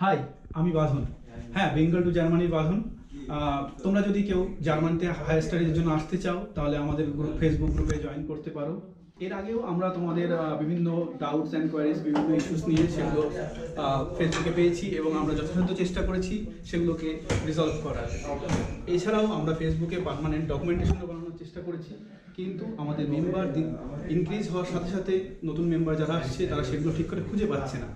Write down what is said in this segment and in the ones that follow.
High, আমি বাঁধন। হ্যাঁ, বেঙ্গল টু জার্মানির বাঁধন। তোমরা যদি কেউ জার্মানিতে হায়ার স্টাডিজের জন্য আসতে চাও তাহলে আমাদের ফেসবুক গ্রুপে জয়েন করতে পারো। এর আগেও আমরা তোমাদের বিভিন্ন ডাউটস অ্যান্ড কোয়ারিজ, বিভিন্ন ইস্যুস নিয়ে সেগুলো ফেসবুকে পেয়েছি এবং আমরা যথাসাধ্য চেষ্টা করেছি সেগুলোকে রিজলভ করার। এছাড়াও আমরা ফেসবুকে পার্মানেন্ট ডকুমেন্টেশনও বানানোর চেষ্টা করেছি, কিন্তু আমাদের মেম্বার ইনক্রিজ হওয়ার সাথে সাথে নতুন মেম্বার যারা আসছে তারা সেগুলো ঠিক করে খুঁজে পাচ্ছে না।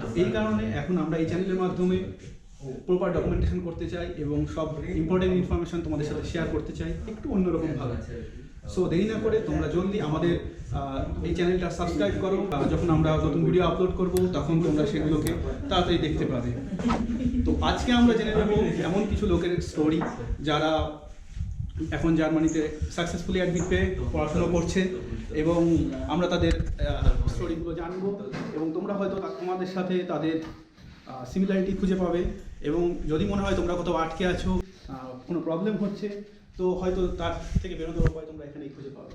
তো এই কারণে এখন আমরা এই চ্যানেলের মাধ্যমে প্রপার ডকুমেন্টেশন করতে চাই এবং সব ইম্পর্টেন্ট ইনফরমেশন তোমাদের সাথে শেয়ার করতে চাই একটু অন্যরকম ভাবে। সো দেরি না করে তোমরা জলদি আমাদের এই চ্যানেলটা সাবস্ক্রাইব করো। যখন আমরা নতুন ভিডিও আপলোড করব তখন তোমরা সেগুলোকে তাড়াতাড়ি দেখতে পাবে। তো আজকে আমরা জেনে নেব এমন কিছু লোকের স্টোরি যারা এখন জার্মানিতে সাকসেসফুলি অ্যাডমিট পেয়ে পড়াশোনা করছে এবং আমরা তাদের স্টোরিগুলো জানবো এবং তোমরা হয়তো তোমাদের সাথে তাদের সিমিলারিটি খুঁজে পাবে এবং যদি মনে হয় তোমরা কোথাও আটকে আছো, কোনো প্রবলেম হচ্ছে, তো হয়তো তার থেকে বেরোনোর উপায় তোমরা এখানেই খুঁজে পাবে।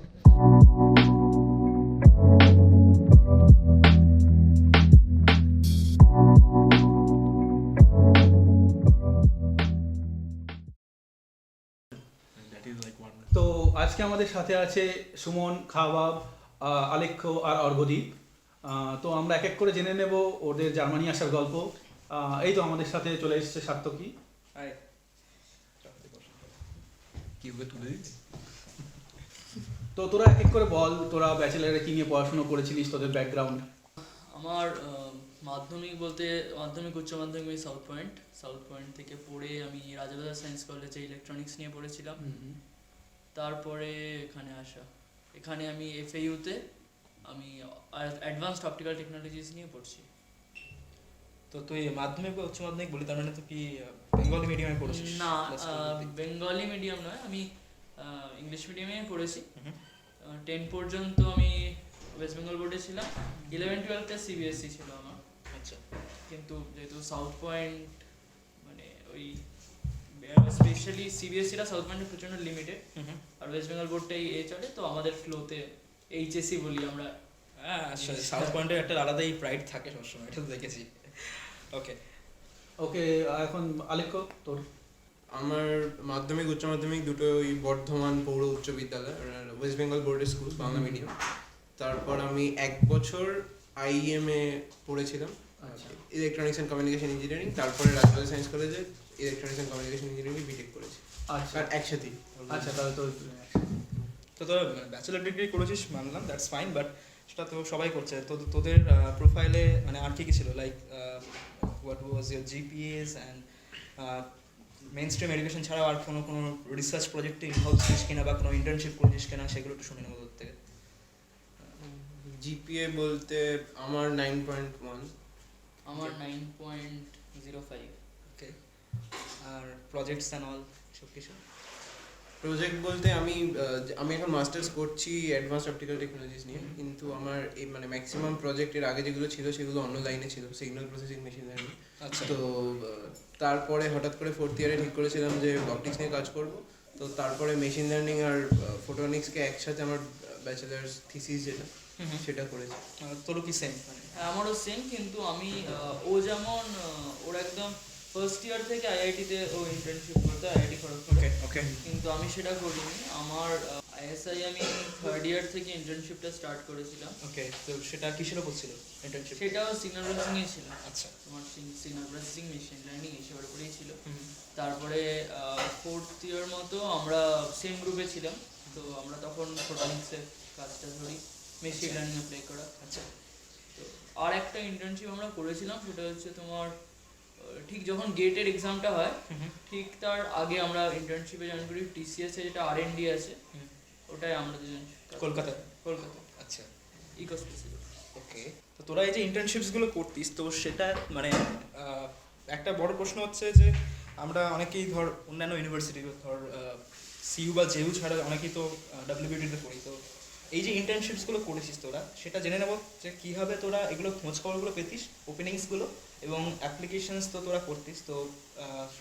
তো আজকে আমাদের সাথে আছে সুমন, খাবাব, আলেখ্য আর অর্ঘদীপ। তো আমরা এক এক করে জেনে নেব ওদের জার্মানি আসার গল্প। এই তো আমাদের সাথে চলে এসেছে সার্থকী। তো তোরা এক এক করে বল, তোরা ব্যাচেলারে কি নিয়ে পড়াশোনা করেছিলিস, তোদের ব্যাকগ্রাউন্ড। আমার মাধ্যমিক বলতে মাধ্যমিক উচ্চ মাধ্যমিক সাউথ পয়েন্ট থেকে পড়ে আমি রাজাবাজার সায়েন্স কলেজে ইলেকট্রনিক্স নিয়ে পড়েছিলাম। তারপরে এখানে আমি এফএইউতে আমি অ্যাডভান্সড অপটিক্যাল টেকনোলজিস নিয়ে পড়ছি। তো তুই মাধ্যমিক বা উচ্চ মাধ্যমিক বলি, তার মানে তো কি বেঙ্গলি মিডিয়ামে পড়েছিস? না, বেঙ্গলি মিডিয়াম নয়, আমি ইংলিশ মিডিয়ামে পড়েছি। 10 পর্যন্ত আমি ওয়েস্ট বেঙ্গল বোর্ডে ছিলাম, 11-12তে সিবিএসসি ছিল আমার। আচ্ছা, কিন্তু যেহেতু সাউথ পয়েন্ট মানে ওই স্পেশালি সিবিএসসিটা সাউথ পয়েন্টে প্রচণ্ড লিমিটেড, আর ওয়েস্ট বেঙ্গল বোর্ডটাই চলে, তো আমাদের ফ্লোতে এইচএসসি বলি আমরা। হ্যাঁ, সাউথ পয়েন্টের একটা আলাদাই প্রাইড থাকে সবসময়, এটা তো দেখেছি। ওকে, এখন আলেখ্য তোর। আমার মাধ্যমিক উচ্চ মাধ্যমিক দুটোই বর্ধমান পৌর উচ্চ বিদ্যালয়, ওয়েস্ট বেঙ্গল বোর্ডের স্কুল, বাংলা মিডিয়াম। তারপর আমি 1 বছর আইএম এ পড়েছিলাম, ইলেকট্রনিক্স অ্যান্ড কমিউনিকেশন ইঞ্জিনিয়ারিং। তারপরে রাজবাড়ী সায়েন্স কলেজে electronics and communication engineering BTech করেছি। আচ্ছা, আর একসাথেই। আচ্ছা, তাহলে তো তোর ব্যাচেলার ডিগ্রি করেছিস, মানলাম, দ্যাটস ফাইন, বাট সেটা তো সবাই করছে। তো তোদের প্রোফাইলে মানে আর কি কি ছিল, like what was your GPS and main stream education ছাড়াও আর কোনো রিসার্চ প্রজেক্টে ইনভলভ ছিস কিনা বা কোনো ইন্টার্নশিপ করেছিস কিনা, সেগুলো একটু শুনে নেবো তোর থেকে। জিপিএ বলতে আমার 9.1। আমার 9.05। ওকে, আর প্রজেক্টস অ্যান্ড অল সব কিছু? প্রজেক্ট বলতে আমি এখন মাস্টার্স করছি অ্যাডভান্স অপটিক্যাল টেকনোলজিস নিয়ে, কিন্তু আমার এই মানে ম্যাক্সিমাম প্রজেক্টের আগে যেগুলো ছিল সেগুলো অন্য লাইনে ছিল, সিগন্যাল প্রসেসিং, মেশিন লার্নিং। আচ্ছা, তো তারপরে হঠাৎ করে 4th ইয়ারে ঠিক করেছিলাম যে অপটিক্স নিয়ে কাজ করব। তো তারপরে মেশিন লার্নিং আর ফটোনিক্সকে একসাথে আমার ব্যাচেলার্স থিসিস যেটা সেটা করেছি। তোরও কি সেম? আমারও সেম, কিন্তু আমি ও যেমন ওর একদম ফার্স্ট ইয়ার থেকে আইআইটিতে ও ইন্টার্নশিপ করতে, আইআইটি খড়গপুর। ওকে, কিন্তু আমি সেটা করিনি। আমার আইএসআই আমি 3rd ইয়ার থেকে ইন্টার্নশিপটা স্টার্ট করেছিলাম। ওকে, তো সেটা কিসের উপর ছিল ইন্টার্নশিপ? সেটাও সিগন্যাল প্রসেসিং ছিল। আচ্ছা, তোমার সিগন্যাল প্রসেসিং, মেশিন লার্নিং এইসবের উপরেই ছিল। তারপরে 4th ইয়ার মতো আমরা সেম গ্রুপে ছিলাম, তো আমরা তখন ফটোনিক্সের কাজটা ধরি, মেশিন লার্নিং অ্যাপ্লাই করা। আচ্ছা, তো আর একটা ইন্টার্নশিপ আমরা করেছিলাম, সেটা হচ্ছে তোমার ঠিক যখন গেটের এক্সামটা হয় ঠিক তার আগে আমরা ইন্টার্নশিপে জয়েন করি টিসিএস এ, যেটা আর&ডি আছে, ওটাই আমরা দুজন কলকাতায়। আচ্ছা, ইকোস্পেসিফিক। ওকে, তো তোরা এই যে ইন্টার্নশিপসগুলো করতিস, তো সেটা মানে একটা বড় প্রশ্ন হচ্ছে যে আমরা অনেকেই ধর অন্যান্য ইউনিভার্সিটি, ধর সিইউ বা জেইউ ছাড়া অনেকেই তো ডাব্লিউবিটিতে পড়ি। তো এই যে ইন্টার্নশিপসগুলো করেছিস তোরা, সেটা জেনে নেব যে কীভাবে তোরা এগুলো খোঁজ খবরগুলো পেতিস, ওপেনিংসগুলো এবং অ্যাপ্লিকেশনস তো তোরা করতিস। তো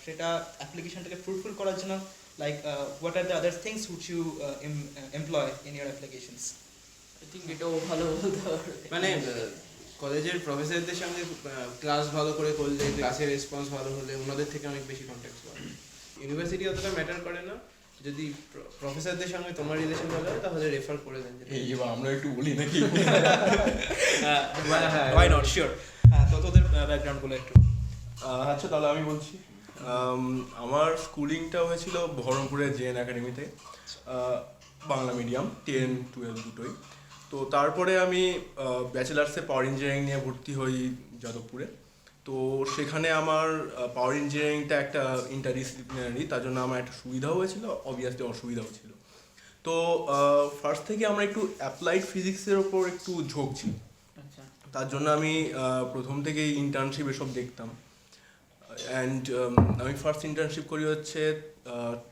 সেটা অ্যাপ্লিকেশনটাকে ফ্রুটফুল করার জন্য like what are the other things which you employ in your applications? I think এটাও ভালো বলতে পারবে। মানে কলেজের প্রফেসরদের সঙ্গে ক্লাস ভালো করে করলে, ক্লাসের রেসপন্স ভালো হলে ওনাদের থেকে অনেক বেশি কন্ট্যাক্ট পাওয়া যায়। ইউনিভার্সিটি অতটা ম্যাটার করে না, যদি প্রফেসরদের সঙ্গে তোমার রিলেশন ভালো হয় তাহলে রেফার করে দেন। এই এবার আমরা একটু বলি নাকি? Why not, sure. হ্যাঁ, তো তোদের ব্যাকগ্রাউন্ডগুলো একটু। আচ্ছা তাহলে আমি বলছি। আমার স্কুলিংটা হয়েছিল বহরমপুরের জেএন একাডেমিতে, বাংলা মিডিয়াম, 10-12 দুটোই। তো তারপরে আমি ব্যাচেলার্সে পাওয়ার ইঞ্জিনিয়ারিং নিয়ে ভর্তি হই যাদবপুরে। তো সেখানে আমার পাওয়ার ইঞ্জিনিয়ারিংটা একটা ইন্টারডিসিপ্লিনারি, তার জন্য আমার একটা সুবিধাও হয়েছিল, অবভিয়াসলি অসুবিধাও ছিল। তো ফার্স্ট থেকে আমরা একটু অ্যাপ্লাইড ফিজিক্সের ওপর একটু ঝোঁক ছিল, আচ্ছা, তার জন্য আমি প্রথম থেকেই ইন্টার্নশিপ এসব দেখতাম। অ্যান্ড আমি ফার্স্ট ইন্টার্নশিপ করি হচ্ছে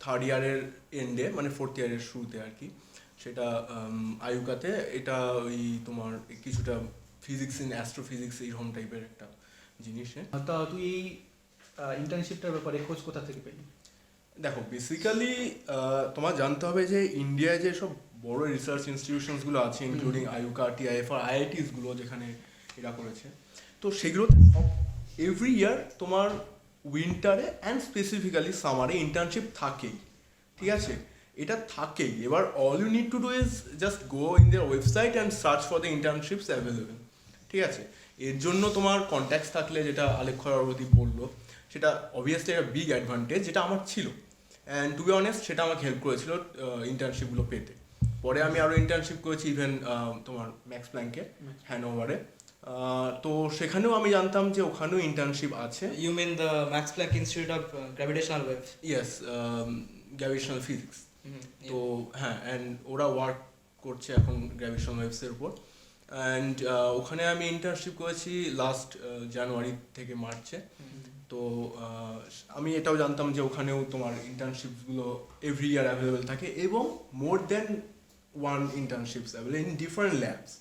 থার্ড ইয়ারের এন্ডে, মানে ফোর্থ ইয়ারের শুরুতে আর কি। সেটা আইউকাতে, এটা ওই তোমার কিছুটা ফিজিক্স ইন অ্যাস্ট্রোফিজিক্স এইরকম টাইপের একটা জিনিসে। তা তুই এই ইন্টার্নশিপটার ব্যাপারে খোঁজ কোথা থেকে পেলি? দেখো বেসিক্যালি তোমার জানতে হবে যে ইন্ডিয়ায় যে সব বড় রিসার্চ ইনস্টিটিউশনসগুলো আছে, ইনক্লুডিং আইউকা, টিআইএফআর, আইআইটিসগুলো যেখানে এরা করেছে, তো সেগুলোতে এভরি ইয়ার তোমার উইন্টারে অ্যান্ড স্পেসিফিক্যালি সামারে ইন্টার্নশিপ থাকেই, ঠিক আছে? এটা থাকেই। এবার all you need to do is just go in there website and search for the internships available, ঠিক আছে? এর জন্য তোমার কন্ট্যাক্টস থাকলে, যেটা আলেখ্য অরবতী বললো, সেটা অবভিয়াসলি একটা বিগ অ্যাডভান্টেজ, যেটা আমার ছিল। অ্যান্ড টু বি অনেস্ট সেটা আমাকে হেল্প করেছিল ইন্টার্নশিপগুলো পেতে। পরে আমি আরও ইন্টার্নশিপ করেছি ইভেন তোমার ম্যাক্স প্ল্যাঙ্কে, হ্যানোভারে। তো সেখানেও আমি জানতাম যে ওখানেও ইন্টার্নশিপ আছে। You mean the Max Planck Institute of gravitational waves? Yes, gravitational physics. তো হ্যাঁ, অ্যান্ড ওরা ওয়ার্ক করছে এখন গ্র্যাভিটেশনাল ওয়েভসের উপর। অ্যান্ড ওখানে আমি ইন্টার্নশিপ করেছি লাস্ট জানুয়ারি থেকে মার্চে। তো আমি এটাও জানতাম যে ওখানেও তোমার ইন্টার্নশিপগুলো এভরি ইয়ার অ্যাভেলেবেল থাকে, এবং more than one internships available in different labs.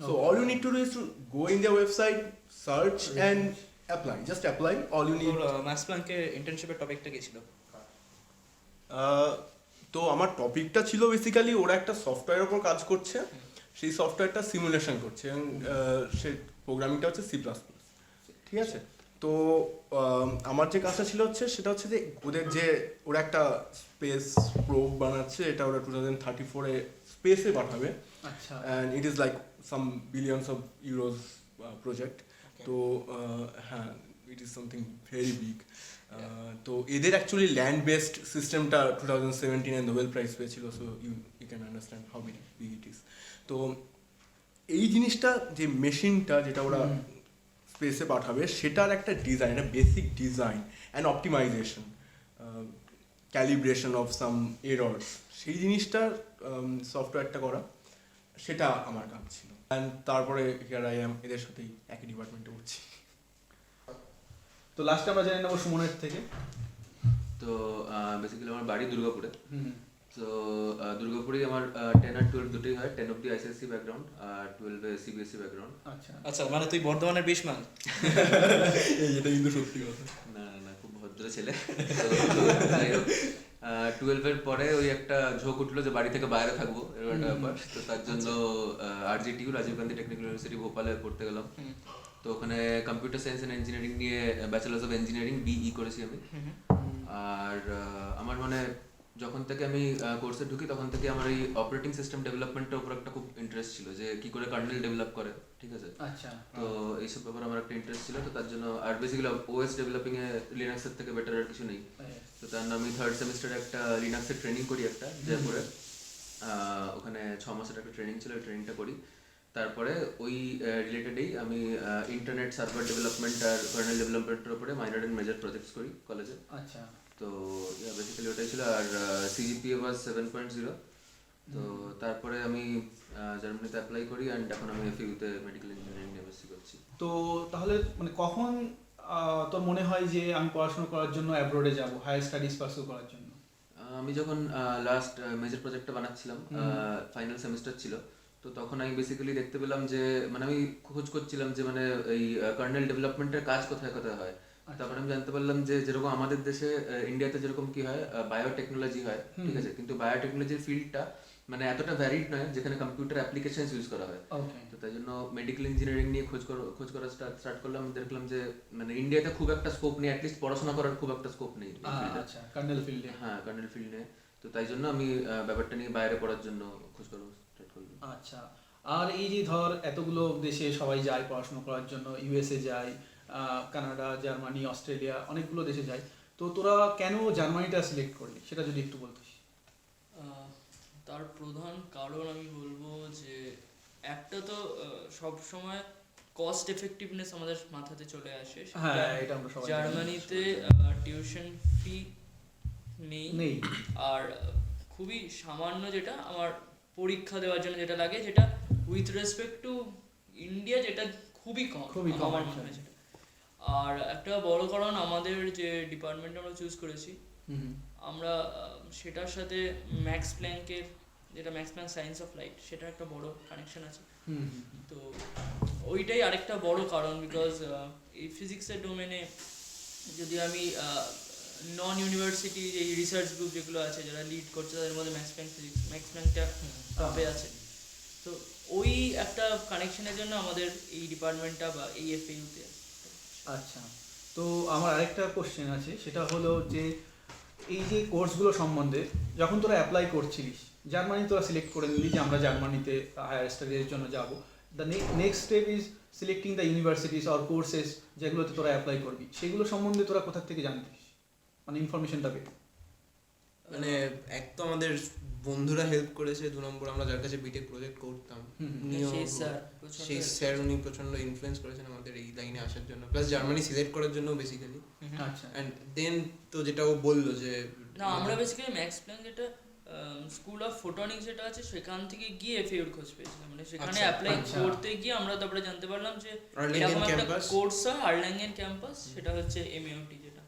So all you need to do is to go in their website, search and apply. Just apply. All you need. Max প্ল্যাঙ্কের ইন্টার্নশিপের টপিকটা কি ছিল? তো আমার টপিকটা ছিল বেসিক্যালি ওরা একটা সফটওয়্যারের উপর কাজ করছে, সেই সফটওয়্যারটা সিমুলেশন করছে, এবং সে প্রোগ্রামিংটা হচ্ছে C++, ঠিক আছে? তো আমার যে কাজটা ছিল হচ্ছে সেটা হচ্ছে যে ওদের যে ওরা একটা স্পেস প্রোব বানাচ্ছে, এটা ওরা 2034-এ স্পেসে পাঠাবে। আচ্ছা। And it is like some billions of euros project. তো হ্যাঁ, it is something very big. তো এদের অ্যাকচুয়ালি ল্যান্ড বেসড সিস্টেমটা 2017-এ নোবেল প্রাইজ পেয়েছিল, so you can understand how big it is. তো এই জিনিসটা, যে মেশিনটা যেটা ওরা স্পেসে পাঠাবে, সেটার একটা ডিজাইন, একটা basic design and optimization, calibration of some errors, সেই জিনিসটার সফটওয়্যারটা করা, সেটা আমার কাজ ছিল। অ্যান্ড তারপরে হিয়ার আই অ্যাম, এদের সাথেই একই ডিপার্টমেন্টে পড়ছি। তো লাস্টে আমরা জেনে নেবো সুমনের থেকে। তো বেসিক্যালি আমার বাড়ি দুর্গাপুরে। তো দুর্গাপুরেই আমার 10 আর 12 দুটোই হয়। 10 অব্দি আইসিএসসি ব্যাকগ্রাউন্ড আর 12-এ সিবিএসসি ব্যাকগ্রাউন্ড। আচ্ছা আচ্ছা, মানে তুই বর্ধমানের বিশমান? এটা কিন্তু সত্যি কথা। না না, খুব ভদ্র ছেলে। তো যাই হোক, 12-এর পরে ওই একটা ঝোঁক উঠলো যে বাড়ি থেকে বাইরে থাকবো, এরকম একটা ব্যাপার। তো তার জন্য আরজিটিইউ, রাজীব গান্ধী টেকনিক্যাল ইউনিভার্সিটি ভোপালে পড়তে গেলাম। তো ওখানে কম্পিউটার সায়েন্স অ্যান্ড ইঞ্জিনিয়ারিং নিয়ে ব্যাচেলার্স অফ ইঞ্জিনিয়ারিং বিই করেছি আমি। আর আমার মানে যখন থেকে আমি কোর্সে ঢুকি তখন থেকে আমার এই অপারেটিং সিস্টেম ডেভেলপমেন্টের উপর একটা খুব ইন্টারেস্ট ছিল, যে কি করে কার্নেল ডেভেলপ করে, ঠিক আছে? আচ্ছা। তো এইসব ব্যাপারে আমার একটা ইন্টারেস্ট ছিল। তো তার জন্য, আর বেসিক্যালি ওএস ডেভেলপিং এ লিনাক্সের থেকে বেটার আর কিছু নেই। তো তার জন্য আমি থার্ড সেমিস্টারে একটা লিনাক্সের ট্রেনিং করি, একটা জয়পুরে। ওখানে 6 মাসের একটা ট্রেনিং ছিল, ওই ট্রেনিংটা করি। তারপরে ওই রিলেটেডেই আমি ইন্টারনেট সার্ভার ডেভেলপমেন্ট আর কার্নেল ডেভেলপমেন্টের উপরে মাইনর অ্যান্ড মেজর প্রজেক্টস করি কলেজে। আচ্ছা। তো বেসিক্যালি ওটাই ছিল। আর সিজিপিএ ওয়াজ 7.0। তো তারপরে আমি জার্মানিতে অ্যাপ্লাই করি, অ্যান্ড এখন আমি এফইউতে মেডিকেল ইঞ্জিনিয়ারিং নিয়ে এমএসসি করছি। তো তাহলে মানে কখন তোর মনে হয় যে আমি পড়াশোনা করার জন্য অ্যাব্রোডে যাব, হায়ার স্টাডিজ পারসু করার জন্য? আমি যখন লাস্ট মেজর প্রজেক্টটা বানাচ্ছিলাম, ফাইনাল সেমিস্টার ছিল, তো তখন আমি বেসিক্যালি দেখতে পেলাম যে মানে আমি খোঁজ করছিলাম যে মানে এই কার্নেল ডেভেলপমেন্টের কাজ কোথায় কোথায় হয়। তারপরে আমি জানতে পারলাম যে যেরকম আমাদের দেশে ইন্ডিয়াতে যেরকম কি হয়, বায়োটেকনোলজি হয়, ঠিক আছে, কিন্তু বায়োটেকনোলজির ফিল্ডটা মানে এতটা ভ্যারিড নয় যেখানে কম্পিউটার অ্যাপ্লিকেশনস ইউজ করা হয়। ওকে। তো তাই জন্য মেডিকেল ইঞ্জিনিয়ারিং নিয়ে খোঁজ করা স্টার্ট করলাম, দেখলাম যে মানে ইন্ডিয়াতে খুব একটা স্কোপ নেই, অ্যাটলিস্ট পড়াশোনা করার খুব একটা স্কোপ নেই এই field এ। আচ্ছা, কার্নেল ফিল্ডে। হ্যাঁ, কার্নেল ফিল্ডে। তো তাই জন্য আমি ব্যাপারটা নিয়ে বাইরে পড়ার জন্য খোঁজ করা স্টার্ট করলাম। আচ্ছা, আর এই যে ধর এতগুলো দেশে সবাই যায় পড়াশোনা করার জন্য, ইউএসএ যায়, কানাডা, জার্মানি, অস্ট্রেলিয়া, অনেকগুলো দেশে যায়, তো তোরা কেন জার্মানিটা সিলেক্ট করলি সেটা যদি একটু বলতিস। তার প্রধান কারণ আমি বলবো যে একটা তো সব সময় কস্ট এফেক্টিভনেস আমাদের মাথাতে চলে আসে। হ্যাঁ, এটা আমরা সবাই জার্মানিতে টিউশন ফি নেই, নেই। আর খুবই সামান্য যেটা আমার পরীক্ষা দেওয়ার জন্য যেটা লাগে, যেটা উইথ রেসপেক্ট টু ইন্ডিয়া যেটা খুবই কম আমার মনে হয়। আর একটা বড় কারণ আমাদের যে ডিপার্টমেন্ট আমরা চুজ করেছি, আমরা সেটার সাথে ম্যাক্স প্ল্যাঙ্কের যেটা Max Planck science of light, সেটার একটা বড় কানেকশন আছে। তো ওইটাই আরেকটা বড় কারণ, বিকজ এই ফিজিক্সের ডোমেনে যদি আমি নন ইউনিভার্সিটি এই রিসার্চ গ্রুপ যেগুলো আছে যারা লিড করছে তাদের মধ্যে ম্যাক্স প্ল্যাঙ্কটা টপে আছে। তো ওই একটা কানেকশনের জন্য আমাদের এই ডিপার্টমেন্টটা বা এই এফএইউতে আছে। আচ্ছা, তো আমার আরেকটা কোশ্চেন আছে, সেটা হলো যে এই যে কোর্সগুলো সম্বন্ধে যখন তোরা অ্যাপ্লাই করছিলিস, জার্মানি তোরা সিলেক্ট করে নিলি যে আমরা জার্মানিতে হায়ার স্টাডিজের জন্য যাব, the next step is selecting the universities or courses যেগুলোতে তোরা অ্যাপ্লাই করবি, সেগুলো সম্বন্ধে তোরা কোথা থেকে জানতিস, মানে ইনফরমেশনটা পেতে? মানে এক তো আমাদের বন্ধুরা হেল্প করেছে, 2 নম্বর আমরা যার কাছে বিটেক প্রজেক্ট করতাম সেই স্যার উনি প্রচন্ড ইনফ্লুয়েন্স করেছেন আমাদের এই লাইনে আসার জন্য, প্লাস জার্মানি সিলেক্ট করার জন্য বেসিক্যালি। আচ্ছা, অ্যান্ড দেন তো যেটা ও বললো যে না, আমরা বেসিক্যালি ম্যাক্স প্ল্যাঙ্ক যেটা স্কুল অফ ফোটনিক্স যেটা আছে সেখান থেকে গিয়ে এফএইউর খোঁজ পেয়েছিলাম, মানে সেখানে অ্যাপ্লাই করতে গিয়ে আমরা তারপরে জানতে পারলাম যে এরকম একটা কোর্স হয় আর্লাঙ্গেন ক্যাম্পাস, সেটা হচ্ছে এমইউটি যেটা।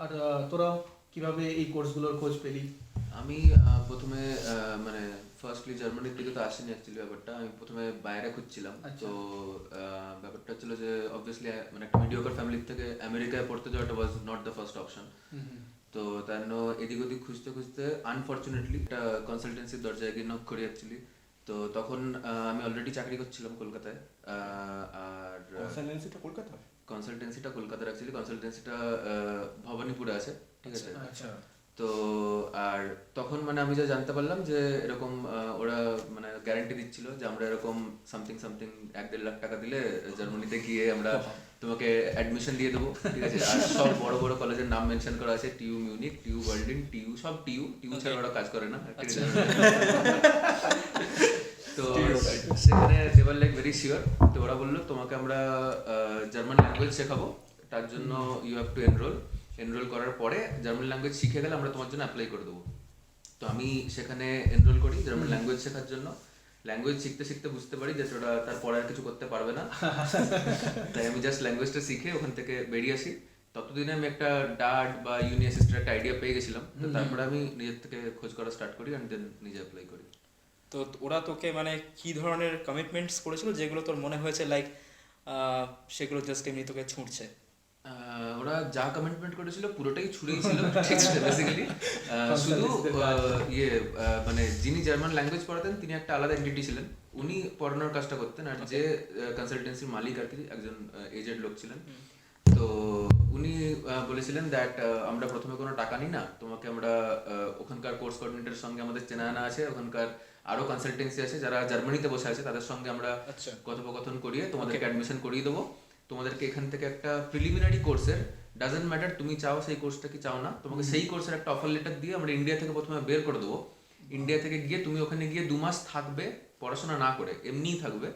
আর তোরা কিভাবে এই কোর্সগুলোর খোঁজ পেলি? আমি প্রথমে মানে ফার্স্টলি জার্মানির দিকে তো আসেনি অ্যাকচুয়ালি ব্যাপারটা, আমি প্রথমে বাইরে খুঁজছিলাম। তো ব্যাপারটা ছিল যে অবভিয়াসলি মানে একটা মিডিওকার ফ্যামিলি থেকে আমেরিকায় পড়তে যাওয়াটা was not the first option. তো তার জন্য এদিক ওদিক খুঁজতে খুঁজতে আনফর্চুনেটলি একটা কনসালটেন্সির দরজায় গিয়ে নক করি অ্যাকচুয়ালি। তো তখন আমি অলরেডি চাকরি করছিলাম কলকাতায়। আর কনসালটেন্সিটা কলকাতার অ্যাকচুয়ালি, কনসালটেন্সিটা ভবানীপুরে আছে, ঠিক আছে। আচ্ছা, তো আর তখন মানে আমি যা জানতে পারলাম যে এরকম ওরা মানে গ্যারান্টি দিচ্ছিল যে আমরা এরকম সামথিং 1-1.5 লাখ টাকা দিলে জার্মানিতে গিয়ে আমরা তোমাকে অ্যাডমিশন দিয়ে দেবো, ঠিক আছে। আর সব বড় বড় কলেজের নাম মেনশন করা আছে, টিউ মিউনিক, টিউ বার্লিন, টিউ সব টিউ ছাড়া ওরা কাজ করে না। তো সেখানে they were like very sure. তো ওরা বললো তোমাকে আমরা জার্মান ল্যাঙ্গুয়েজ শেখাবো, তার জন্য ইউ হ্যাভ টু এনরোল করার পরে জার্মান ল্যাঙ্গুয়েজ শিখে গেলে আমরা তোমার জন্য অ্যাপ্লাই করে দেবো। তো আমি সেখানে এনরোল করি জার্মান ল্যাঙ্গুয়েজ শেখার জন্য। ল্যাঙ্গুয়েজ শিখতে শিখতে বুঝতে পারি যে ওটা তারপরে আর কিছু করতে পারবে না, তাই আমি জাস্ট ল্যাঙ্গুয়েজটা শিখে ওখান থেকে বেরিয়ে আসি। ততদিনে আমি একটা ডাড বা ইউনি অ্যাসিস্ট্যান্ট একটা আইডিয়া পেয়ে গেছিলাম। তো তারপরে আমি নিজের থেকে খোঁজ করা স্টার্ট করি অ্যান্ড দেন নিজে অ্যাপ্লাই করি। তো ওরা তোকে মানে কি ধরনের কমিটমেন্টস করেছিল যেগুলো তোর মনে হয়েছে লাইক সেগুলো জাস্ট এমনি তোকে ছুঁড়ছে? ওরা যা কমিটমেন্ট করেছিল পুরোটাই ছুড়েই ছিল, ঠিক আছে। বেসিক্যালি শুধু মানে যিনি জার্মান ল্যাঙ্গুয়েজ পড়াতেন তিনি একটা আলাদা এন্টিটি ছিলেন, উনি পড়ানোর কাজটা করতেন। আর যে কনসালটেন্সির মালিক আর কি একজন এজেড লোক ছিলেন। তো উনি বলেছিলেন দ্যাট আমরা প্রথমে কোনো টাকা নিই না, তোমাকে আমরা ওখানকার কোর্স কোঅর্ডিনেটরের সঙ্গে আমাদের চেনা জানা আছে, ওখানকার আরো কনসালটেন্সি আছে যারা জার্মানিতে বসে আছে, তাদের সঙ্গে আমরা কথোপকথন করিয়ে তোমাদেরকে অ্যাডমিশন করিয়ে দেবো। তোমাদেরকে এখান থেকে একটা প্রিলিমিনারি কোর্সের, ডাজেন্ট ম্যাটার তুমি চাও সেই কোর্সটা কি চাও না, তোমাকে সেই কোর্সের একটা অফার লেটার দিয়ে আমরা ইন্ডিয়া থেকে প্রথমে বের করে দেবো। ইন্ডিয়া থেকে গিয়ে তুমি ওখানে গিয়ে 2 মাস থাকবে, পড়াশোনা না করে এমনিই থাকবে,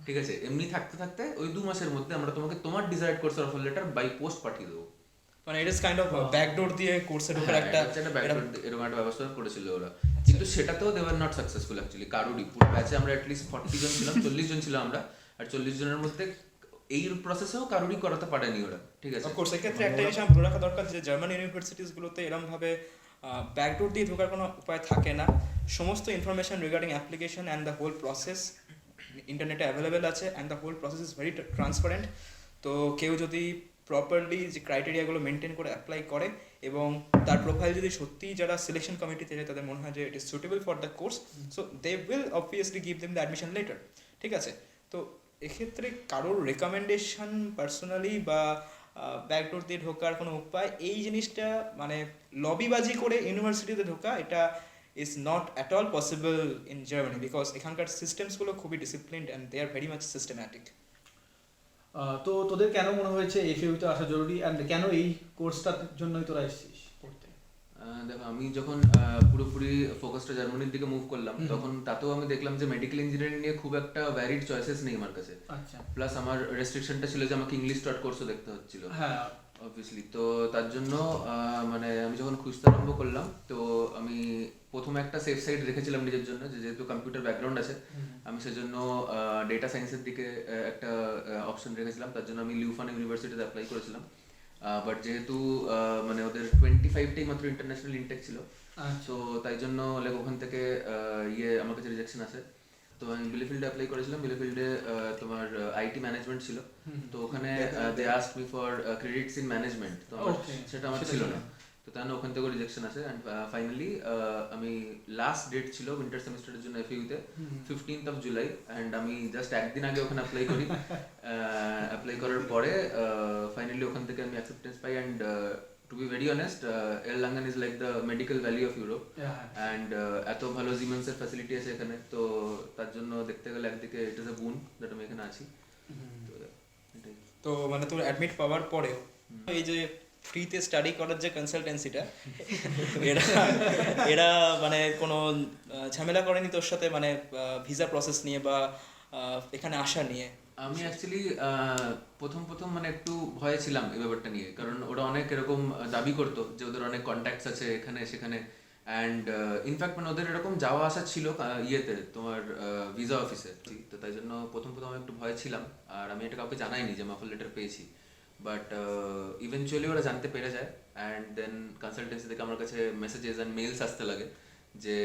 ঠিক আছে। এমনি থাকতে থাকতে ওই 2 মাসের মধ্যে আমরা তোমাকে তোমার ডিজায়ার্ড কোর্সের অফার লেটার বাই পোস্ট পাঠিয়ে দেবো। মানে it is kind of backdoor দিয়ে কোর্সে ঢোকার একটা এরকম একটা ব্যবস্থা করেছিল ওরা। কিন্তু সেটাতেও they were not successful actually. কারোরই পুরো ব্যাচে আমরা অ্যাটলিস্ট 40 জন ছিলাম, 40 জন ছিলাম আমরা, আর 40 জনের মধ্যে এই প্রসেসেও কারোরই করাতে পারেনি ওরা, ঠিক আছে। অফকোর্স এক্ষেত্রে একটা জিনিস বলে রাখা দরকার যে জার্মান ইউনিভার্সিটিসগুলোতে এরকমভাবে ব্যাকডোর দিয়ে ঢোকার কোনো উপায় থাকে না। সমস্ত information regarding application and the whole process ইন্টারনেটে অ্যাভেলেবেল আছে, and the whole process is very transparent. তো কেউ যদি প্রপারলি যে ক্রাইটেরিয়াগুলো মেনটেন করে অ্যাপ্লাই করে এবং তার প্রোফাইল যদি সত্যিই যারা সিলেকশন কমিটিতে যায় তাদের মনে হয় যে it is suitable for the course, so they will obviously give them the admission letter. ঠিক আছে, তো এক্ষেত্রে কারোর রেকমেন্ডেশন পার্সোনালি বা ব্যাকডোর দিয়ে ঢোকার কোনো উপায়, এই জিনিসটা মানে লবিবাজি করে ইউনিভার্সিটিতে ঢোকা, এটা is not at all possible in Germany, because এখানকার সিস্টেমসগুলো খুবই disciplined and they are very much systematic. তো তোদের কেন মনে হয়েছে এফএইউতে আসা জরুরি, অ্যান্ড কেন এই কোর্সটার জন্যই তোরা এসেছিস পড়তে? দেখো, আমি যখন পুরোপুরি ফোকাসটা জার্মানির দিকে মুভ করলাম, তখন তাতেও আমি দেখলাম যে মেডিকেল ইঞ্জিনিয়ারিং নিয়ে খুব একটা ভ্যারিড চয়েসেস নেই আমার কাছে। আচ্ছা, প্লাস আমার রেস্ট্রিকশনটা ছিল যে আমাকে ইংলিশ স্টার্ট কোর্সও দেখতে হচ্ছিল হ্যাঁ, অবভিয়াসলি। তো তার জন্য মানে আমি যখন খুঁজতে আরম্ভ করলাম, তো আমি প্রথমে একটা সেফ সাইড রেখেছিলাম নিজের জন্য, যে যেহেতু কম্পিউটার ব্যাকগ্রাউন্ড আছে, আমি সেজন্য ডেটা সায়েন্সের দিকে একটা অপশন রেখেছিলাম। তার জন্য আমি লিউফান ইউনিভার্সিটিতে অ্যাপ্লাই করেছিলাম। বাট যেহেতু মানে ওদের 25টাই মাত্র ইন্টারন্যাশনাল ইনটেক ছিল, সো তাই জন্য লাইক ওখান থেকে আমার কাছে রিজেকশন আছে। তো আমি বিলেফিল্ডে অ্যাপ্লাই করেছিলাম। বিলেফিল্ডে তোমার আইটি ম্যানেজমেন্ট ছিল, তো ওখানে they asked me for credits in management, তো সেটা আমার ছিল না, তো তার ওখান থেকে রিজেকশন আছে। অ্যান্ড ফাইনালি আমি লাস্ট ডেট ছিল উইন্টার সেমিস্টারের জন্য এফইউতে 15th of July, অ্যান্ড আমি জাস্ট একদিন আগে ওখানে অ্যাপ্লাই করি। অ্যাপ্লাই করার পরে ফাইনালি ওখান থেকে আমি অ্যাকসেপ্টেন্স পাই। And to be very honest, Erlangen is like the medical valley of Europe, and এত ভালো জিমেন্সের ফ্যাসিলিটি আছে এখানে, তো তার জন্য দেখতে গেলে একদিকে ইট ইজ এ বুন দ্যাট আমি এখানে আছি। তো মানে তোর অ্যাডমিট পাওয়ার পরেও এই যে ফ্রিতে স্টাডি করার যে কনসালটেন্সিটা, এরা এরা মানে কোনো ঝামেলা করেনি তোর সাথে, মানে ভিসা প্রসেস নিয়ে বা এখানে আসা নিয়ে? আমি অ্যাকচুয়ালি প্রথম মানে একটু ভয়ে ছিলাম এই ব্যাপারটা নিয়ে, কারণ ওরা অনেক এরকম দাবি করতো যে ওদের অনেক কন্ট্যাক্টস আছে এখানে সেখানে, অ্যান্ড ইনফ্যাক্ট মানে ওদের এরকম যাওয়া আসা ছিল ইয়েতে তোমার ভিসা অফিসে। তো তাই জন্য প্রথম আমি একটু ভয়ে ছিলাম, আর আমি এটা কাউকে জানাইনি যে আমি অফার লেটার পেয়েছি। বাট ইভেনচুয়ালি ওরা জানতে পেরে যায়, অ্যান্ড দেন কনসালটেন্সি থেকে আমার কাছে মেসেজেস অ্যান্ড মেলস আসতে লাগে যে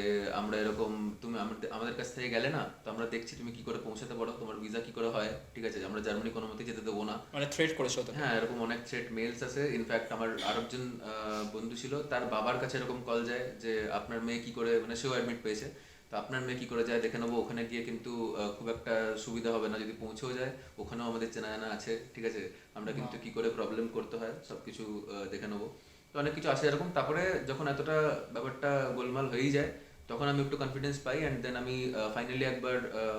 আমরা এরকম, তুমি আমাদের কাছ থেকে গেলে না, তো আমরা দেখছি তুমি কি করে পৌঁছাতে পারো, তোমার ভিসা কি করে হয়, ঠিক আছে, আমরা জার্মানি কোনো মতেই যেতে দেবো না। মানে থ্রেট করেছো তো? হ্যাঁ, এরকম অনেক থ্রেট মেলস আছে। ইনফ্যাক্ট আমার আরেকজন বন্ধু ছিল, তার বাবার কাছে এরকম কল যায় যে আপনার মেয়ে কি করে, মানে সেও অ্যাডমিট পেয়েছে, তো আপনার মেয়ে কি করে যায় দেখে নেবো, ওখানে গিয়ে কিন্তু খুব একটা সুবিধা হবে না, যদি পৌঁছেও যায় ওখানেও আমাদের চেনা জানা আছে, ঠিক আছে, আমরা কিন্তু কি করে প্রবলেম করতে হয় সব কিছু দেখে নেবো। তো অনেক কিছু আসে এরকম। তারপরে যখন এতটা ব্যাপারটা গোলমাল হয়েই যায়, তখন আমি একটু কনফিডেন্স পাই, অ্যান্ড দেন আমি ফাইনালি একবার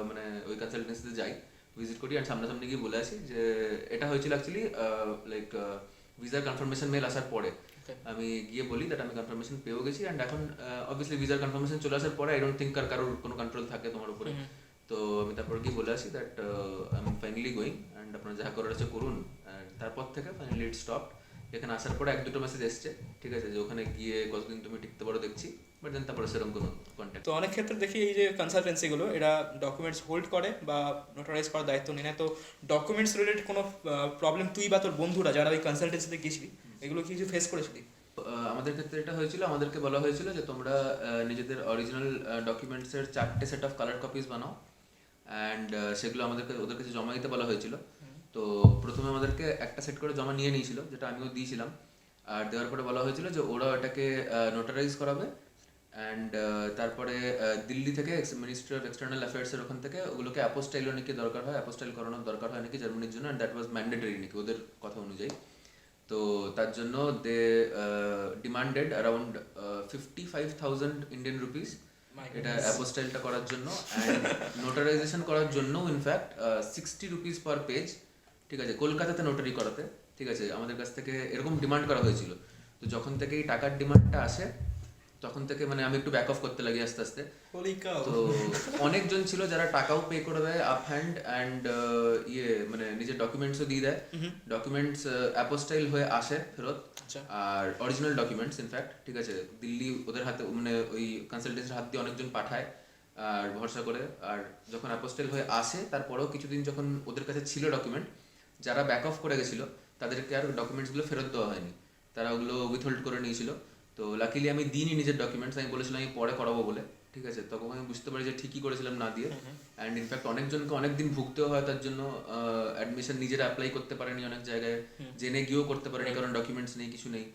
মানে ওই কনসালটেন্সিতে যাই, ভিজিট করি, অ্যান্ড সামনাসামনি গিয়ে বলে আসি যে এটা হয়েছিল অ্যাকচুয়ালি লাইক ভিসার কনফার্মেশন মেল আসার পরে। আমি গিয়ে বলি দ্যাট আমি কনফার্মেশন পেয়েও গেছি, অ্যান্ড এখন অবভিয়াসলি ভিসার কনফার্মেশন চলে আসার পরে আই ডোন্ট থিঙ্ক কারোর কোনো কন্ট্রোল থাকে তোমার উপরে। তো আমি তারপর গিয়ে বলে আসি that I am finally going, and আপনারা যা করার আছে করুন। অ্যান্ড তারপর থেকে ফাইনালি ইট স্টপ। এখানে আসার পরে 1-2টো মেসেজ এসছে, ঠিক আছে, যে ওখানে গিয়ে কতদিন তুমি টিকতে পারো দেখছি, বাট দেন তারপরে সেরকম কোনো কন্ট্যাক্ট। তো অনেক ক্ষেত্রে দেখি এই যে কনসালটেন্সিগুলো, এরা ডকুমেন্টস হোল্ড করে বা নোটারাইজ করার দায়িত্ব নিয়ে নেয়। তো ডকুমেন্টস রিলেটেড কোনো প্রবলেম তুই বা তোর বন্ধুরা যারা ওই কনসালটেন্সিতে গেছিলি, এগুলো কিছু ফেস করেছিলি? আমাদের ক্ষেত্রে এটা হয়েছিল, আমাদেরকে বলা হয়েছিল যে তোমরা নিজেদের অরিজিনাল ডকুমেন্টসের 4টে সেট অফ কালার কপিস বানাও, অ্যান্ড সেগুলো ওদের কাছে জমা দিতে বলা হয়েছিল। তো প্রথমে আমাদেরকে একটা সেট করে জমা নিয়ে নিয়েছিল, যেটা আমিও দিয়েছিলাম, আর দেওয়ার পরে বলা হয়েছিল যে ওরা এটাকে নোটারাইজ করাবে, অ্যান্ড তারপরে দিল্লি থেকে মিনিস্ট্রি অফ এক্সটার্নাল অ্যাফেয়ার্সের ওখান থেকে ওগুলোকে অ্যাপোস্টাইলও নাকি দরকার হয়, অ্যাপোস্টাইল করানোর দরকার হয় নাকি জার্মানির জন্য, অ্যান্ড দ্যাট ওয়াজ ম্যান্ডেটরি নাকি ওদের কথা অনুযায়ী। তো তার জন্য দে ডিমান্ডেড অ্যারাউন্ড 55,000 ইন্ডিয়ান রুপিস এটা অ্যাপোস্টাইলটা করার জন্য, অ্যান্ড নোটারাইজেশন করার জন্য ইনফ্যাক্ট 60 রুপিস পার পেজ, ঠিক আছে, কলকাতাতে নোটারি করাতে, ঠিক আছে, আমাদের কাছ থেকে এরকম ডিমান্ড করা হয়েছিল। তো যখন থেকে এই টাকার ডিমান্ডটা আসে, তখন থেকে মানে আমি একটু ব্যাক অফ করতে লাগি আস্তে আস্তে। তো অনেকজন ছিল যারা টাকাও পে করে দেয় আপ হ্যান্ড, অ্যান্ড মানে নিজের ডকুমেন্টসও দিয়ে দেয়, ডকুমেন্টস অ্যাপোস্টাইল হয়ে আসে ফেরত, আর অরিজিনাল ডকুমেন্টস ইনফ্যাক্ট, ঠিক আছে, দিল্লি ওদের হাতে মানে ওই কনসালটেন্সির হাত দিয়ে অনেকজন পাঠায় আর ভরসা করে, আর যখন অ্যাপোস্টাইল হয়ে আসে তারপরেও কিছুদিন যখন ওদের কাছে ছিল ডকুমেন্ট, যারা ব্যাক অফ করে গেছিলো তাদেরকে আর ডকুমেন্টসগুলো ফেরত দেওয়া হয়নি, তারা ওগুলো উইথহোল্ড করে নিয়েছিল। তো লাকিলি আমি দিইনি নিজের ডকুমেন্টস, আমি বলেছিলাম আমি পরে করাবো বলে, ঠিক আছে, তখন আমি বুঝতে পারি যে ঠিকই করেছিলাম না দিয়ে। অ্যান্ড ইনফ্যাক্ট অনেকজনকে অনেক দিন ভুগতেও হয় তার জন্য, অ্যাডমিশন নিজেরা অ্যাপ্লাই করতে পারেনি অনেক জায়গায়, জেনে গিয়েও করতে পারেনি কারণ ডকুমেন্টস নেই, কিছু নেই।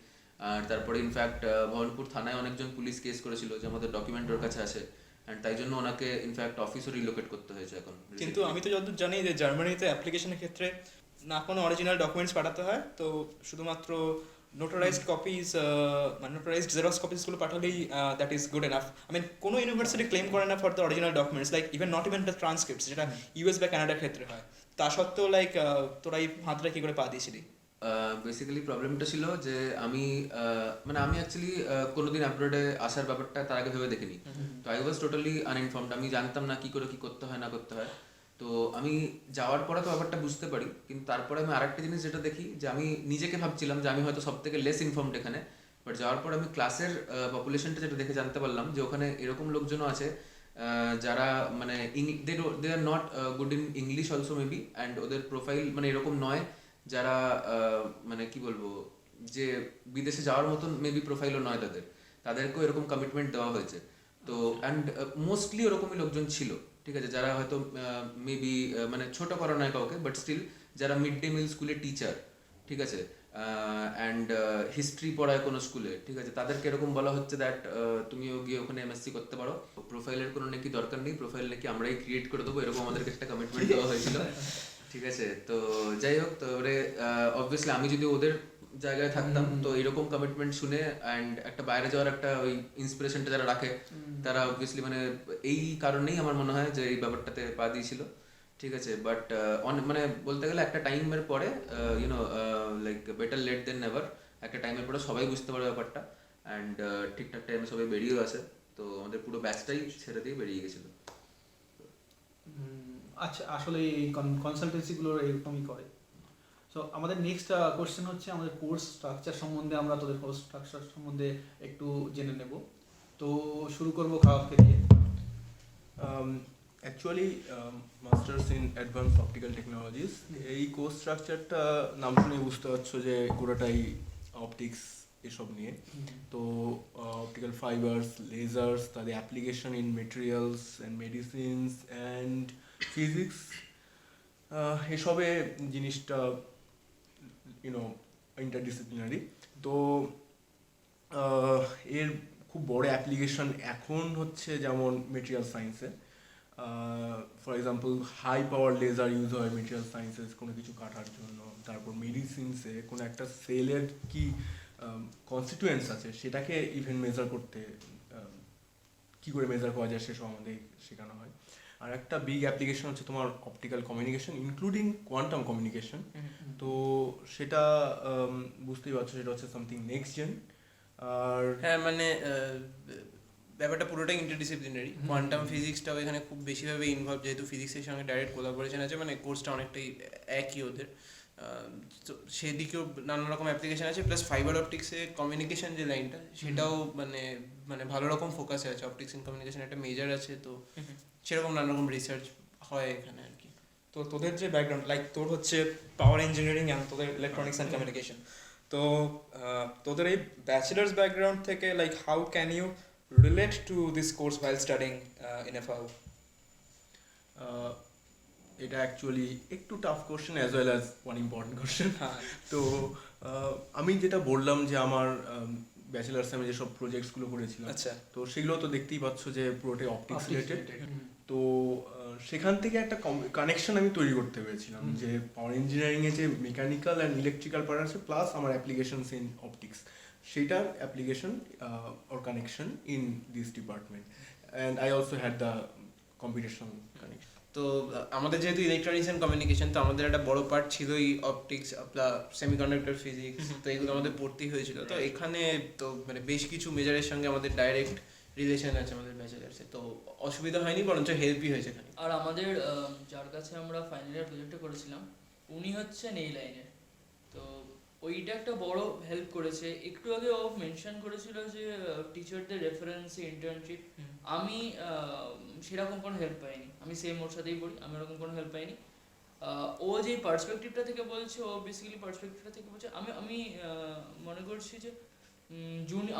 আর তারপরে ইনফ্যাক্ট ভবানীপুর থানায় অনেকজন পুলিশ কেস করেছিল যে আমাদের ডকুমেন্ট ওর কাছে আছে, অ্যান্ড তাই জন্য ওনাকে ইনফ্যাক্ট অফিসও রিলোকেট করতে হয়েছে এখন। কিন্তু আমি তো যতদূর জানি যে জার্মানিতে অ্যাপ্লিকেশনের ক্ষেত্রে না কোনো অরিজিনাল ডকুমেন্টস পাঠাতে হয়, তো শুধুমাত্র নোটারাইজড কপিজ, মানে নোটারাইজড জেরক্স কপিসগুলো পাঠালেই that is good enough. I mean কোনো ইউনিভার্সিটি ক্লেম করে না for the original documents, like even not even the transcripts, যেটা ইউএস বা কানাডার ক্ষেত্রে হয়। তা সত্ত্বেও লাইক তোরা এই ফাঁদটা কী করে পা দিয়েছিলি? বেসিক্যালি প্রবলেমটা ছিল যে আমি মানে আমি অ্যাকচুয়ালি কোনোদিন অ্যাব্রোডে আসার ব্যাপারটা তার আগে ভেবে দেখিনি। তো আই ওয়াজ টোটালি আনইনফর্মড, আমি জানতাম না কী করে কী করতে হয় না করতে হয়। তো আমি যাওয়ার পরে তো ব্যাপারটা বুঝতে পারি, কিন্তু তারপরে আমি আরেকটা জিনিস যেটা দেখি যে আমি নিজেকে ভাবছিলাম যে আমি হয়তো সব থেকে লেস ইনফর্মড এখানে, বাট যাওয়ার পর আমি ক্লাসের পপুলেশনটা যেটা দেখে জানতে পারলাম যে ওখানে এরকম লোকজনও আছে যারা মানে they are not good in English also maybe, and ওদের প্রোফাইল মানে এরকম নয় যারা মানে কি বলবো যে বিদেশে যাওয়ার মতন মেবি প্রোফাইলও নয় তাদেরকেও এরকম কমিটমেন্ট দেওয়া হয়েছে। তো অ্যান্ড মোস্টলি ওরকমই লোকজন ছিল, ঠিক আছে, যারা হয়তো মেবি মানে ছোট করা নয় কাউকে, বাট স্টিল যারা মিড ডে মিল স্কুলের টিচার, ঠিক আছে, অ্যান্ড হিস্ট্রি পড়ায় কোনো স্কুলে, ঠিক আছে, তাদেরকে এরকম বলা হচ্ছে দ্যাট তুমিও গিয়ে ওখানে এমএসসি করতে পারো, প্রোফাইলের কোনো নাকি দরকার নেই, প্রোফাইল নাকি আমরাই ক্রিয়েট করে দেবো, এরকম আমাদেরকে একটা কমিটমেন্ট দেওয়া হয়েছিল। ঠিক আছে, তো যাই হোক, তো ওরে অবভিয়াসলি আমি যদি ওদের জায়গায় থাকতাম তো এরকম কমিটমেন্ট শুনে অ্যান্ড একটা বাইরে যাওয়ার একটা ওই ইন্সপিরেশনটা যারা রাখে তারা অবভিয়াসলি মানে এই কারণেই আমার মনে হয় যে এই ব্যাপারটাতে পা দিয়েছিল। ঠিক আছে, বাট মানে বলতে গেলে একটা টাইমের পরে ইউনো লাইক বেটার লেট দেন নেভার, একটা টাইমের পরে সবাই বুঝতে পারে ব্যাপারটা, অ্যান্ড ঠিকঠাক টাইমে সবাই বেরিয়েও আসে। তো আমাদের পুরো ব্যাচটাই ছেড়ে দিয়ে বেরিয়ে গেছিলো। আচ্ছা, আসলে এই কনসালটেন্সিগুলো এরকমই করে। সো আমাদের নেক্সট কোশ্চেন হচ্ছে আমাদের কোর্স স্ট্রাকচার সম্বন্ধে, আমরা তোদের কোর্স স্ট্রাকচার সম্বন্ধে একটু জেনে নেব। তো শুরু করবো খাওয়াকে দিয়ে। Actually masters in advance optical technologies, এই কোর্স স্ট্রাকচারটা নাম শুনে বুঝতে পারছো যে পুরোটাই অপটিক্স এসব নিয়ে। তো অপটিক্যাল ফাইবার্স, লেজার্স, তাদের application in materials and medicines and physics, এসবে জিনিসটা ইউনো ইন্টারডিসিপ্লিনারি। তো এর খুব বড় অ্যাপ্লিকেশন এখন হচ্ছে যেমন মেটেরিয়াল সায়েন্সে, for example high power laser use হয় মেটেরিয়াল সায়েন্সেস কোনো কিছু কাটার জন্য। তারপর মেডিসিনসে কোনো একটা সেলের কি কনস্টিটুয়েন্টস আছে সেটাকে ইভেন মেজার করতে, কী করে মেজার করা যায় সেসব আমাদের শেখানো হয়। আর একটা বিগ অ্যাপ্লিকেশন হচ্ছে তোমার optical communication including quantum communication. তো সেটা বুঝতেই পারছো সেটা হচ্ছে সামথিং নেক্সট জেন। আর হ্যাঁ, মানে ব্যাপারটা পুরোটাই ইন্টারডিসিপ্লিনারি। কোয়ান্টাম ফিজিক্সটাও এখানে খুব বেশিভাবে ইনভলভ, যেহেতু ফিজিক্সের সঙ্গে ডাইরেক্ট কোলাবোরেশন আছে, মানে কোর্সটা অনেকটাই একই ওদের। তো সেদিকেও নানা রকম অ্যাপ্লিকেশন আছে, প্লাস ফাইবার অপটিক্সে কমিউনিকেশন যে লাইনটা সেটাও মানে মানে ভালো রকম ফোকাসে আছে। অপটিক্স ইন কমিউনিকেশন একটা মেজর আছে, তো সেরকম নানা রকম রিসার্চ হয় এখানে আর কি। তো তোদের যে ব্যাকগ্রাউন্ড, লাইক তোর হচ্ছে পাওয়ার ইঞ্জিনিয়ারিং অ্যান্ড তোদের ইলেকট্রনিক্স অ্যান্ড কমিউনিকেশন, তো তোদের এই ব্যাচেলার্স ব্যাকগ্রাউন্ড থেকে like how can you relate to this course while studying in FAU? এটা অ্যাকচুয়ালি একটু tough question as well as one important question. তো আমি যেটা বললাম যে আমার ব্যাচেলার্সে আমি যেসব প্রজেক্টসগুলো করেছিলাম, আচ্ছা, তো সেগুলো তো দেখতেই পাচ্ছ যে পুরোটাই অপটিক্স রিলেটেড। তো সেখান থেকে একটা কানেকশন আমি তৈরি করতে পেরেছিলাম যে পাওয়ার ইঞ্জিনিয়ারিংয়ে যে মেকানিক্যাল অ্যান্ড ইলেকট্রিক্যাল পার্ট আছে প্লাস আমার অ্যাপ্লিকেশনস ইন অপটিক্স, সেইটার application or connection in this department, and I also had the competition connection. তো আমাদের যেহেতু ইলেকট্রনিক্স অ্যান্ড কমিউনিকেশন, তো আমাদের একটা বড় পার্ট ছিলই অপটিক্স, সেমিকন্ডাক্টর ফিজিক্স, তো এগুলো আমাদের পড়তেই হয়েছিল। তো এখানে তো মানে বেশ কিছু মেজরের সঙ্গে আমাদের ডাইরেক্ট রিলেশন আছে আমাদের ব্যাচেলার্সে, তো অসুবিধা হয়নি, বরঞ্চ হেল্পই হয়েছে এখানে। আর আমাদের যার কাছে আমরা ফাইনাল ইয়ার প্রজেক্টটা করেছিলাম উনি হচ্ছেন এই লাইনের, তো ওইটা একটা বড় হেল্প করেছে। একটু আগে ও মেনশন করেছিল যে টিচারদের রেফারেন্সে ইন্টার্নশিপ, আমি সেরকম কোনো হেল্প পাইনি। আমি সেম ওর সাথেই পড়ি, আমি ওরকম কোনো হেল্প পাইনি। ও যে পার্সপেক্টিভটা থেকে বলছে, ও বেসিক্যালি পার্সপেক্টিভটা থেকে বলছে, আমি মনে করছি যে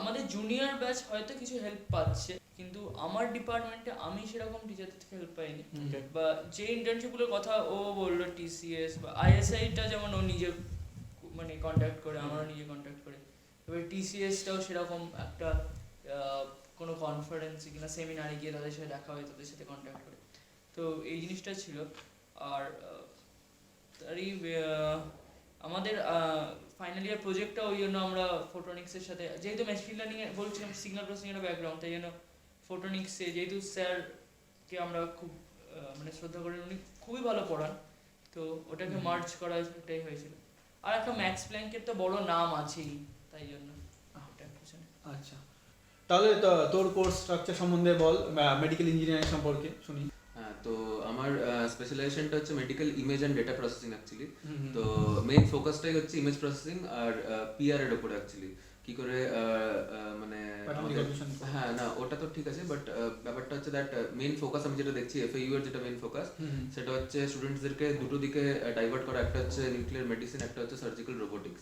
আমাদের জুনিয়র ব্যাচ হয়তো কিছু হেল্প পাচ্ছে, কিন্তু আমার ডিপার্টমেন্টে আমি সেরকম টিচারদের থেকে হেল্প পাইনি। Okay. বা যে ইন্টার্নশিপগুলোর কথা ও বললো টিসিএস বা আইএসআইটা যেমন ও নিজে মানে কন্ট্যাক্ট করে, আমারও নিজে কন্ট্যাক্ট করে। এবার টিসিএসটাও সেরকম একটা কোনো কনফারেন্সে কিনা সেমিনারে গিয়ে তাদের সাথে দেখা হয়, তাদের সাথে কন্ট্যাক্ট করে। তো এই জিনিসটা ছিল। আর তারই আমাদের ফাইনাল ইয়ার প্রজেক্টটা ওই জন্য আমরা ফোটোনিক্সের সাথে, যেহেতু মেশিন লার্নিং এ বলছিলাম সিগন্যাল প্রসেসিং এর ব্যাকগ্রাউন্ড, তাই জন্য ফোটোনিক্সে যেহেতু স্যারকে আমরা খুব মানে শ্রদ্ধা করি, উনি খুবই ভালো পড়ান, তো ওটাকে মার্চ করা এটাই হয়েছিল। আর একটা ম্যাক্স প্ল্যাঙ্কের তো বড় নাম আছেই, তাই জন্য ওটা পিছনে। আচ্ছা, তাহলে তোর কোর্স স্ট্রাকচার সম্বন্ধে বল, মেডিকেল ইঞ্জিনিয়ারিং সম্পর্কে শুনি। হ্যাঁ, তো আমার স্পেশালাইজেশনটা হচ্ছে medical image and data processing actually. তো মেইন ফোকাসটাই হচ্ছে ইমেজ প্রসেসিং আর পিআর এর উপরে অ্যাকচুয়ালি কি করে মানে হ্যাঁ না ওটা তো ঠিক আছে, বাট ব্যাপারটা হচ্ছে দ্যাট মেইন ফোকাস আমি যেটা দেখছি এফএইউ এর যেটা মেইন ফোকাস সেটা হচ্ছে স্টুডেন্টসদেরকে দুটো দিকে ডাইভার্ট করা। একটা হচ্ছে নিউক্লিয়ার মেডিসিন, একটা হচ্ছে সার্জিক্যাল রোবোটিক্স।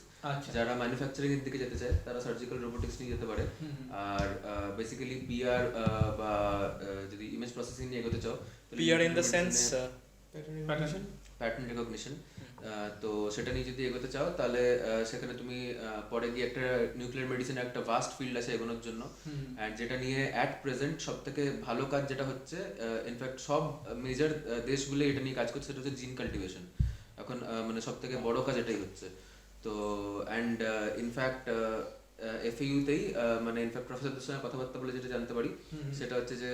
যারা ম্যানুফ্যাকচারিং এর দিকে যেতে চায় তারা সার্জিক্যাল রোবোটিক্স নিয়ে যেতে পারে। আর বেসিক্যালি পিআর বা যদি ইমেজ প্রসেসিং নিয়ে এগোতে চাও, PR in the sense pattern recognition, তো সেটা নিয়ে যদি এগোতে চাও তাহলে সেখানে তুমি পরে গিয়ে একটা নিউক্লিয়ার মেডিসিন একটা ভাস্ট ফিল্ড আছে এগোনোর জন্য। অ্যান্ড যেটা নিয়ে অ্যাট প্রেজেন্ট সব থেকে ভালো কাজ যেটা হচ্ছে, ইনফ্যাক্ট সব মেজর দেশগুলো এটা নিয়ে কাজ করছে, সেটা হচ্ছে জিন কাল্টিভেশন। এখন মানে সব থেকে বড় কাজ এটাই হচ্ছে। তো অ্যান্ড ইনফ্যাক্ট এফইউতেই মানে ইনফ্যাক্ট প্রফেসরদের সঙ্গে কথাবার্তা বলে যেটা জানতে পারি সেটা হচ্ছে যে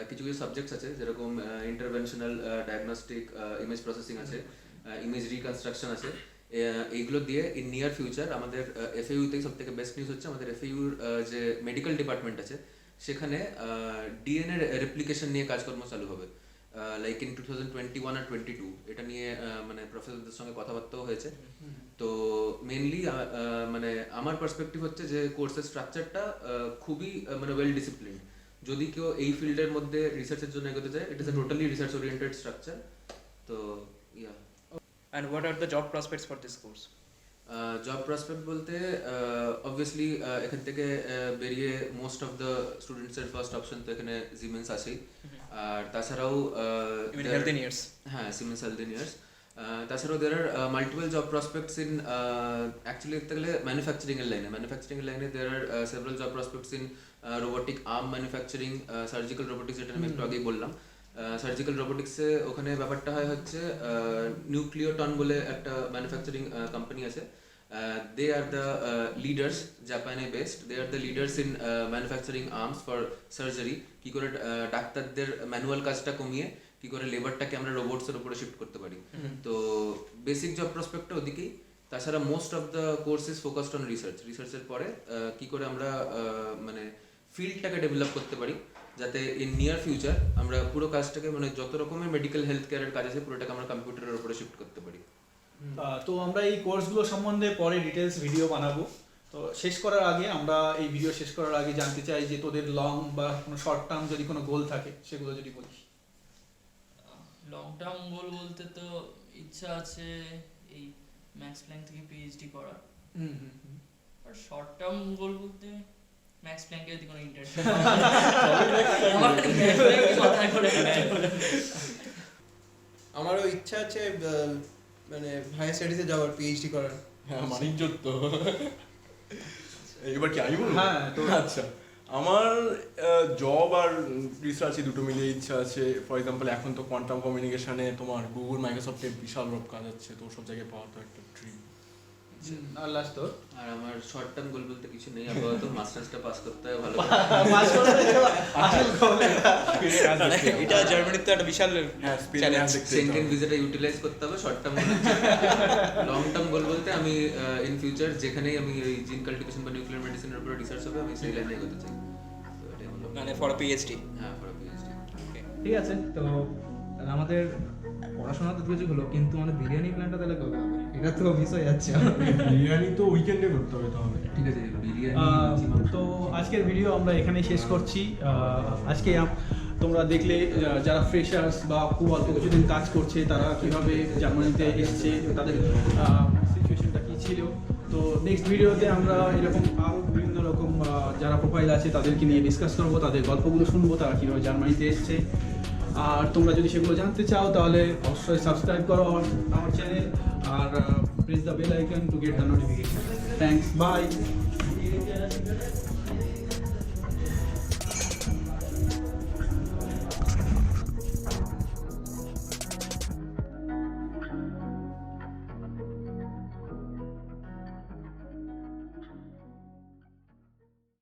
কিছু কিছু সাবজেক্টস আছে যেরকম ইন্টারভেনশনাল ডায়াগনস্টিক ইমেজ প্রসেসিং আছে, ইমেজ রিকনস্ট্রাকশন আছে। এইগুলো দিয়ে ইন নিয়ার ফিউচার আমাদের এফইউতেই সব থেকে বেস্ট নিউজ হচ্ছে আমাদের এফইউর যে মেডিকেল ডিপার্টমেন্ট আছে সেখানে ডিএনএ রেপ্লিকেশন নিয়ে কাজকর্ম চালু হবে। লাইক ইন 2021 আর 22 এটা নিয়ে মানে প্রফেসরদের সঙ্গে কথাবার্তাও হয়েছে। তো মেইনলি মানে আমার পার্সপেক্টিভ হচ্ছে যে কোর্সের স্ট্রাকচারটা খুবই মানে ওয়েল ডিসিপ্লিন। যদি কেউ এই ফিল্ডের মধ্যে রিসার্চের জন্য এগোতে চায়, it is a totally research oriented structure. তো yeah. And what are the job prospects for this course? Job prospect বলতে অবভিয়াসলি এখান থেকে বেরিয়ে মোস্ট অফ দ্য স্টুডেন্টসের ফার্স্ট অপশন তো এখানে সিমেন্স আছেই। আর তাছাড়াও Health engineers. হ্যাঁ, সিমেন্স হেলথ ইঞ্জিনিয়ার্স। তাছাড়াও দের আর multiple job prospects in actually দেখতে গেলে ম্যানুফ্যাকচারিং এর লাইনে দের আর several job prospects in robotic arm manufacturing, surgical robotics যেটা আমি একটু আগেই বললাম। সার্জিক্যাল রোবোটিক্সে ওখানে ব্যাপারটা হয় হচ্ছে নিউক্লিওটন বলে একটা ম্যানুফ্যাকচারিং কোম্পানি আছে। দে আর দ্য লিডার্স, জাপানে based, they are the leaders in manufacturing arms for surgery. কি করে ডাক্তারদের ম্যানুয়াল কাজটা কমিয়ে কি করে লেবারটাকে আমরা রোবটসের উপরে শিফট করতে পারি। তো বেসিক জব প্রসপেক্টটা ওদিকেই। তাছাড়া most of the courses focused on রিসার্চের পরে কি করে আমরা মানে ফিল্ডটাকে ডেভেলপ করতে পারি যাতে ইন নিয়ার ফিউচার আমরা পুরো কাজটাকে মানে যত রকমের মেডিকেল হেলথ কেয়ারের কাজ আছে পুরোটাকে আমরা কম্পিউটারের উপরে শিফট করতে পারি। তো আমরা এই কোর্সগুলো সম্বন্ধে পরে ডিটেলস ভিডিও বানাবো। তো শেষ করার আগে আমরা এই ভিডিও শেষ করার আগে জানতে চাই যে তোদের লং বা কোনো শর্ট টার্ম যদি কোনো গোল থাকে সেগুলো যদি বলিস। লং টার্ম গোল বলতে তো ইচ্ছা আছে এই ম্যাক্স প্ল্যাঙ্ক থেকে পিএইচডি করার। আর শর্ট টার্ম গোল বলতে ম্যাক্স প্ল্যাঙ্কের যদি কোনো ইন্টার্নশিপ আমারও ইচ্ছা আছে মানে হায়ার স্টাডিজে যাওয়ার, পিএইচডি করার। হ্যাঁ, বাণিজ্য তো এবার কি আমি বলবো? হ্যাঁ, তো আচ্ছা, আমার জব আর রিসার্চ দুটো মিলিয়ে ইচ্ছা আছে। ফর এক্সাম্পল এখন তো কোয়ান্টাম কমিউনিকেশনে তোমার গুগল মাইক্রোসফটের বিশাল রূপ কাজ হচ্ছে, তো সব জায়গায় পাওয়া তো একটা ড্রিম। আর লাস্ট তোর? আর আমার শর্ট টার্ম গোল বলতে কিছু নেই, আপাতত মাস্টার্সটা পাস করতে হবে ভালো। এটা জার্মানিতে একটা বিশাল চ্যালেঞ্জ। সেন্টেন ভিসাটা ইউটিলাইজ করতে হবে। Short term long term goal বলতে আমি ইন ফিউচার যেখানেই আমি এই জিন কাল্টিভেশন বা নিউক্লিয়ার মেডিসিনের উপরে রিসার্চ হবে আমি সেই লাইনে এগোতে চাই। তো এটাই হলো মানে ফর পিএইচডি। হ্যাঁ, ফর পিএইচডি। ঠিক আছে। তো আমাদের পড়াশোনা তো কিছু হলো, কিন্তু আমাদের বিরিয়ানি প্ল্যানটা তাহলে কবে হবে? এটা তো মিস হয়ে যাচ্ছে। বিরিয়ানি তো উইকেন্ডে করতে হবে তাহলে। ঠিক আছে, বিরিয়ানি। তো আজকের ভিডিও আমরা এখানেই শেষ করছি। আজকে তোমরা দেখলে যারা ফ্রেশার্স বা খুব অল্প কিছুদিন কাজ করছে তারা কিভাবে জার্মানিতে এসছে, তাদের সিচুয়েশনটা কী ছিল। তো নেক্সট ভিডিওতে আমরা এরকম আরও বিভিন্ন রকম যারা প্রোফাইল আছে তাদেরকে নিয়ে ডিসকাস করবো, তাদের গল্পগুলো শুনবো, তারা কীভাবে জার্মানিতে এসছে। আর তোমরা যদি সেগুলো জানতে চাও তাহলে অবশ্যই সাবস্ক্রাইব করো আমার চ্যানেল আর press the bell icon to get the notification. Thanks, by.